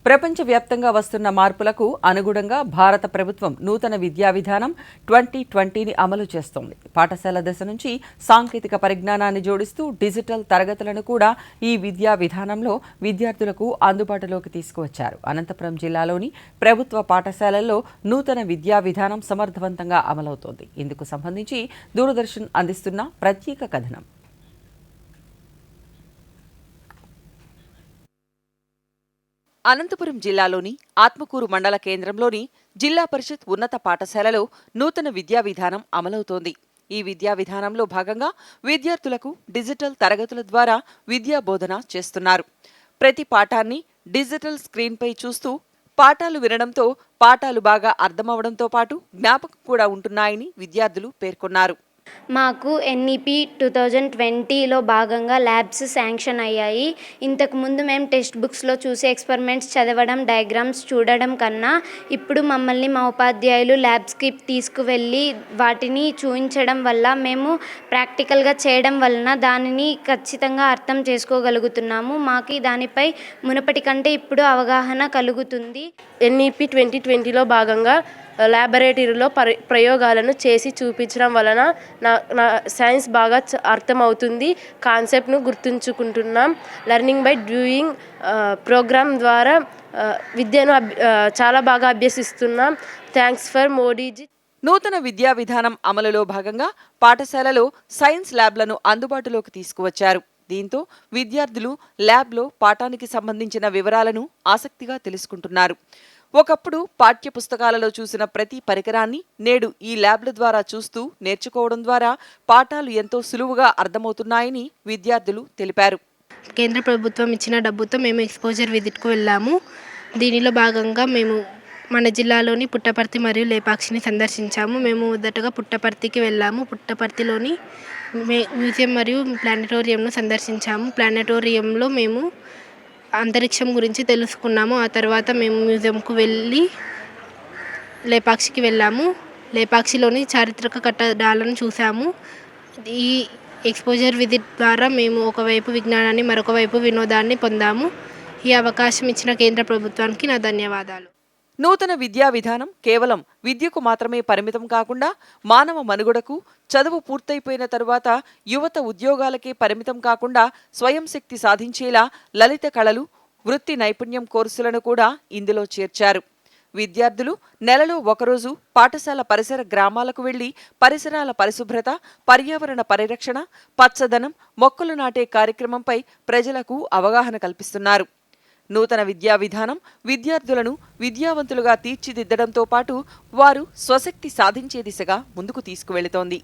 ప్రపంచవ్యాప్తంగా వస్తున్న మార్పులకు అనుగుణంగా భారత ప్రభుత్వం నూతన విద్యా విధానం 2020ని అమలు చేస్తోంది. పాఠశాల దశ నుంచి సాంకేతిక పరిజ్ఞానాన్ని జోడిస్తూ డిజిటల్ తరగతులను కూడా ఈ విద్యా విధానంలో విద్యార్థులకు అందుబాటులోకి తీసుకువచ్చారు. అనంతపురం జిల్లాలోని ప్రభుత్వ పాఠశాలల్లో నూతన విద్యా విధానం సమర్థవంతంగా అమలవుతోంది. ఇందుకు సంబంధించి దూరదర్శన్ అందిస్తున్న ప్రత్యేక కథనం. అనంతపురం జిల్లాలోని ఆత్మకూరు మండల కేంద్రంలోని జిల్లా పరిషత్ ఉన్నత పాఠశాలలో నూతన విద్యా విధానం అమలవుతోంది. ఈ విద్యా విధానంలో భాగంగా విద్యార్థులకు డిజిటల్ తరగతుల ద్వారా విద్యా బోధన చేస్తున్నారు. ప్రతి పాఠాన్ని డిజిటల్ స్క్రీన్పై చూస్తూ పాఠాలు వినడంతో పాఠాలు బాగా అర్థమవడంతో పాటు జ్ఞాపకం కూడా ఉంటున్నాయని విద్యార్థులు పేర్కొన్నారు. మాకు ఎన్ఈపి 2020లో భాగంగా ల్యాబ్స్ శాంక్షన్ అయ్యాయి. ఇంతకుముందు మేము టెక్స్ట్ బుక్స్లో చూసే ఎక్స్పెరిమెంట్స్ చదవడం, డయాగ్రామ్స్ చూడడం కన్నా ఇప్పుడు మమ్మల్ని మా ఉపాధ్యాయులు ల్యాబ్స్కి తీసుకువెళ్ళి వాటిని చూపించడం వల్ల మేము ప్రాక్టికల్గా చేయడం వలన దానిని ఖచ్చితంగా అర్థం చేసుకోగలుగుతున్నాము. మాకు దానిపై మునుపటి కంటే ఇప్పుడు అవగాహన కలుగుతుంది. ఎన్ఈపి 2020లో భాగంగా ల్యాబొరేటరీలో ప్రయోగాలను చేసి చూపించడం వలన నా సైన్స్ బాగా అర్థమవుతుంది. కాన్సెప్ట్ను గుర్తుంచుకుంటున్నాం. లెర్నింగ్ బై డూయింగ్ ప్రోగ్రామ్ ద్వారా విద్యను చాలా బాగా అభ్యసిస్తున్నాం. Thanks for Modiji. నూతన విద్యా విధానం అమలులో భాగంగా పాఠశాలలో సైన్స్ ల్యాబ్లను అందుబాటులోకి తీసుకువచ్చారు. దీంతో విద్యార్థులు ల్యాబ్లో పాఠానికి సంబంధించిన వివరాలను ఆసక్తిగా తెలుసుకుంటున్నారు. ఒకప్పుడు పాఠ్య పుస్తకాలలో చూసిన ప్రతి పరికరాన్ని నేడు ఈ ల్యాబ్ల ద్వారా చూస్తూ నేర్చుకోవడం ద్వారా పాఠాలు ఎంతో సులువుగా అర్థమవుతున్నాయని విద్యార్థులు తెలిపారు. కేంద్ర ప్రభుత్వం ఇచ్చిన డబ్బుతో మేము ఎక్స్పోజర్ విజిట్కు వెళ్ళాము. దీనిలో భాగంగా మేము మన జిల్లాలోని పుట్టపర్తి మరియు లేపాక్షిని సందర్శించాము. మేము మొదటగా పుట్టపర్తికి వెళ్ళాము. పుట్టపర్తిలోని మ్యూజియం మరియు ప్లానెటోరియంను సందర్శించాము. ప్లానెటోరియంలో మేము అంతరిక్షం గురించి తెలుసుకున్నాము. ఆ తర్వాత మేము మ్యూజియంకు వెళ్ళి లేపాక్షికి వెళ్ళాము. లేపాక్షిలోని చారిత్రక కట్టడాలను చూసాము. ఈ ఎక్స్పోజర్ విజిట్ ద్వారా మేము ఒకవైపు విజ్ఞానాన్ని మరొక వైపు వినోదాన్ని పొందాము. ఈ అవకాశం ఇచ్చిన కేంద్ర ప్రభుత్వానికి నా ధన్యవాదాలు. నూతన విద్యా విధానం కేవలం విద్యకు మాత్రమే పరిమితం కాకుండా మానవ మనుగడకు, చదువు పూర్తయిపోయిన తరువాత యువత ఉద్యోగాలకే పరిమితం కాకుండా స్వయం శక్తి సాధించేలా లలిత కళలు, వృత్తి నైపుణ్యం కోర్సులను కూడా ఇందులో చేర్చారు. విద్యార్థులు నెలలో ఒకరోజు పాఠశాల పరిసర గ్రామాలకు వెళ్లి పరిసరాల పరిశుభ్రత, పర్యావరణ పరిరక్షణ, పచ్చదనం, మొక్కలు నాటే కార్యక్రమంపై ప్రజలకు అవగాహన కల్పిస్తున్నారు. నూతన విద్యా విధానం విద్యార్థులను విద్యావంతులుగా తీర్చిదిద్దడంతో పాటు వారు స్వశక్తి సాధించే దిశగా ముందుకు తీసుకువెళుతోంది.